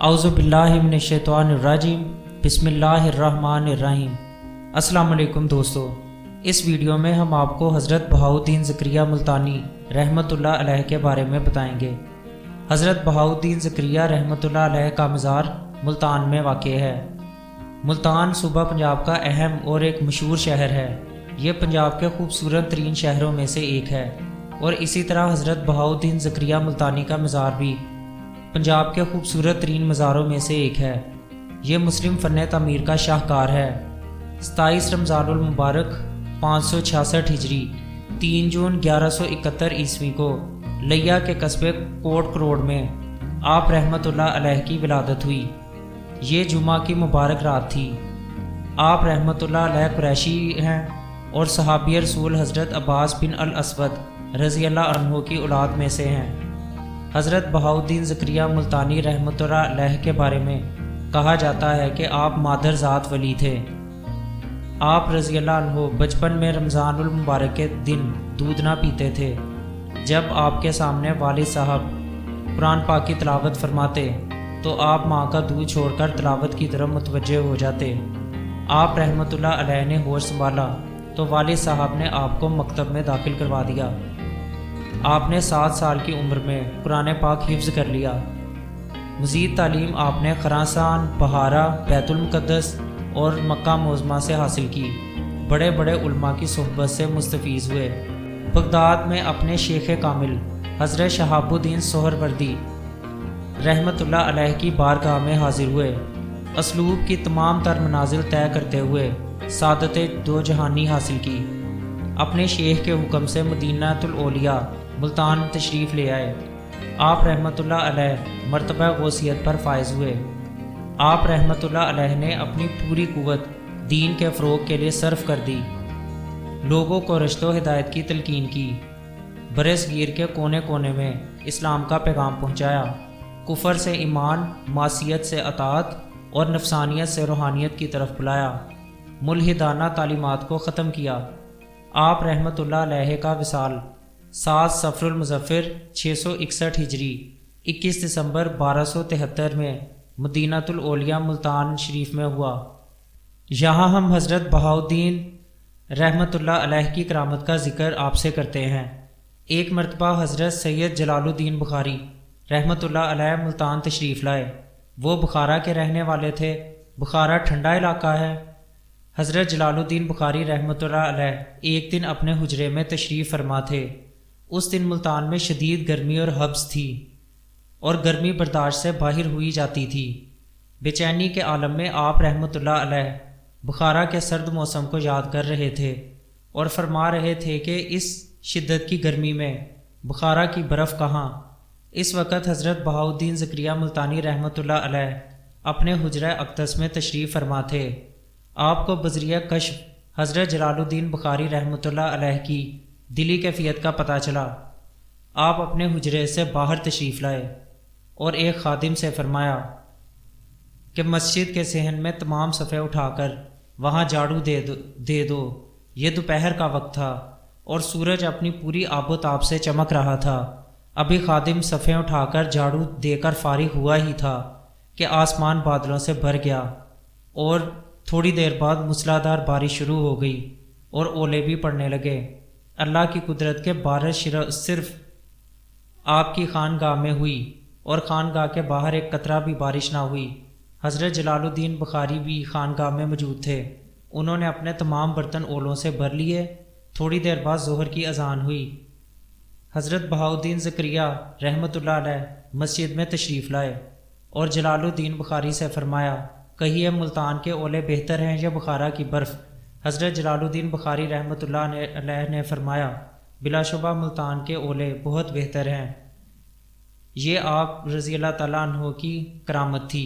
اعوذ باللہ من الشیطان الرجیم بسم اللہ الرحمن الرحیم۔ السلام علیکم دوستو، اس ویڈیو میں ہم آپ کو حضرت بہاؤالدین زکریا ملتانی رحمۃ اللہ علیہ کے بارے میں بتائیں گے۔ حضرت بہاؤالدین زکریا رحمۃ اللہ علیہ کا مزار ملتان میں واقع ہے۔ ملتان صوبہ پنجاب کا اہم اور ایک مشہور شہر ہے۔ یہ پنجاب کے خوبصورت ترین شہروں میں سے ایک ہے، اور اسی طرح حضرت بہاؤالدین زکریا ملتانی کا مزار بھی پنجاب کے خوبصورت ترین مزاروں میں سے ایک ہے۔ یہ مسلم فن تعمیر کا شاہکار ہے۔ 27 رمضان المبارک 566 ہجری 3 جون 1171 عیسوی کو لیا کے قصبے کوٹ کروڑ میں آپ رحمۃ اللہ علیہ کی ولادت ہوئی۔ یہ جمعہ کی مبارک رات تھی۔ آپ رحمۃ اللہ علیہ قریشی ہیں اور صحابی رسول حضرت عباس بن الاسود رضی اللہ عنہ کی اولاد میں سے ہیں۔ حضرت بہاؤالدین زکریا ملتانی رحمۃ اللہ علیہ کے بارے میں کہا جاتا ہے کہ آپ مادر ذات ولی تھے۔ آپ رضی اللہ عنہ بچپن میں رمضان المبارک کے دن دودھ نہ پیتے تھے۔ جب آپ کے سامنے والد صاحب قرآن پاک کی تلاوت فرماتے تو آپ ماں کا دودھ چھوڑ کر تلاوت کی طرف متوجہ ہو جاتے۔ آپ رحمۃ اللہ علیہ نے ہوش سنبھالا تو والد صاحب نے آپ کو مکتب میں داخل کروا دیا۔ آپ نے 7 سال کی عمر میں قرآن پاک حفظ کر لیا۔ مزید تعلیم آپ نے خراسان، بہارا، بیت المقدس اور مکہ معظمہ سے حاصل کی۔ بڑے بڑے علماء کی صحبت سے مستفیض ہوئے۔ بغداد میں اپنے شیخ کامل حضرت شہاب الدین سہروردی رحمۃ اللہ علیہ کی بارگاہ میں حاضر ہوئے۔ اسلوب کی تمام تر منازل طے کرتے ہوئے سعادت دو جہانی حاصل کی۔ اپنے شیخ کے حکم سے مدینہ الاولیاء ملتان تشریف لے آئے۔ آپ رحمۃ اللہ علیہ مرتبہ غوثیت پر فائز ہوئے۔ آپ رحمۃ اللہ علیہ نے اپنی پوری قوت دین کے فروغ کے لیے صرف کر دی۔ لوگوں کو رشد و ہدایت کی تلقین کی۔ برصغیر کے کونے کونے میں اسلام کا پیغام پہنچایا۔ کفر سے ایمان، معصیت سے اطاعت اور نفسانیت سے روحانیت کی طرف بلایا۔ ملحدانہ تعلیمات کو ختم کیا۔ آپ رحمۃ اللہ علیہ کا وصال 7 صفر المظفر 661 ہجری 21 دسمبر 1273 میں مدینہ الاولیاء ملتان شریف میں ہوا۔ یہاں ہم حضرت بہاؤالدین رحمۃ اللہ علیہ کی کرامت کا ذکر آپ سے کرتے ہیں۔ ایک مرتبہ حضرت سید جلال الدین بخاری رحمۃ اللہ علیہ ملتان تشریف لائے۔ وہ بخارا کے رہنے والے تھے۔ بخارا ٹھنڈا علاقہ ہے۔ حضرت جلال الدین بخاری رحمۃ اللہ علیہ ایک دن اپنے حجرے میں تشریف فرما تھے۔ اس دن ملتان میں شدید گرمی اور حبس تھی، اور گرمی برداشت سے باہر ہوئی جاتی تھی۔ بے چینی کے عالم میں آپ رحمۃ اللہ علیہ بخارا کے سرد موسم کو یاد کر رہے تھے اور فرما رہے تھے کہ اس شدت کی گرمی میں بخارا کی برف کہاں۔ اس وقت حضرت بہاؤالدین زکریا ملتانی رحمۃ اللہ علیہ اپنے حجرہ اقدس میں تشریف فرما تھے۔ آپ کو بذریعہ کشف حضرت جلال الدین بخاری رحمۃ اللہ علیہ کی دلی کیفیت کا پتہ چلا۔ آپ اپنے حجرے سے باہر تشریف لائے اور ایک خادم سے فرمایا کہ مسجد کے صحن میں تمام صفیں اٹھا کر وہاں جھاڑو دے دو۔ یہ دوپہر کا وقت تھا اور سورج اپنی پوری آب و تاب سے چمک رہا تھا۔ ابھی خادم صفیں اٹھا کر جھاڑو دے کر فارغ ہوا ہی تھا کہ آسمان بادلوں سے بھر گیا، اور تھوڑی دیر بعد موسلادھار بارش شروع ہو گئی اور اولے بھی پڑنے لگے۔ اللہ کی قدرت کے بارش صرف آپ کی خانگاہ میں ہوئی، اور خانگاہ کے باہر ایک قطرہ بھی بارش نہ ہوئی۔ حضرت جلال الدین بخاری بھی خانگاہ میں موجود تھے۔ انہوں نے اپنے تمام برتن اولوں سے بھر لیے۔ تھوڑی دیر بعد ظہر کی اذان ہوئی۔ حضرت بہاؤالدین زکریا رحمۃ اللہ علیہ مسجد میں تشریف لائے اور جلال الدین بخاری سے فرمایا، کہیے ملتان کے اولے بہتر ہیں یا بخارا کی برف؟ حضرت جلال الدین بخاری رحمۃ اللہ علیہ نے فرمایا، بلا شبہ ملتان کے اولے بہت بہتر ہیں۔ یہ آپ رضی اللہ تعالیٰ عنہ کی کرامت تھی۔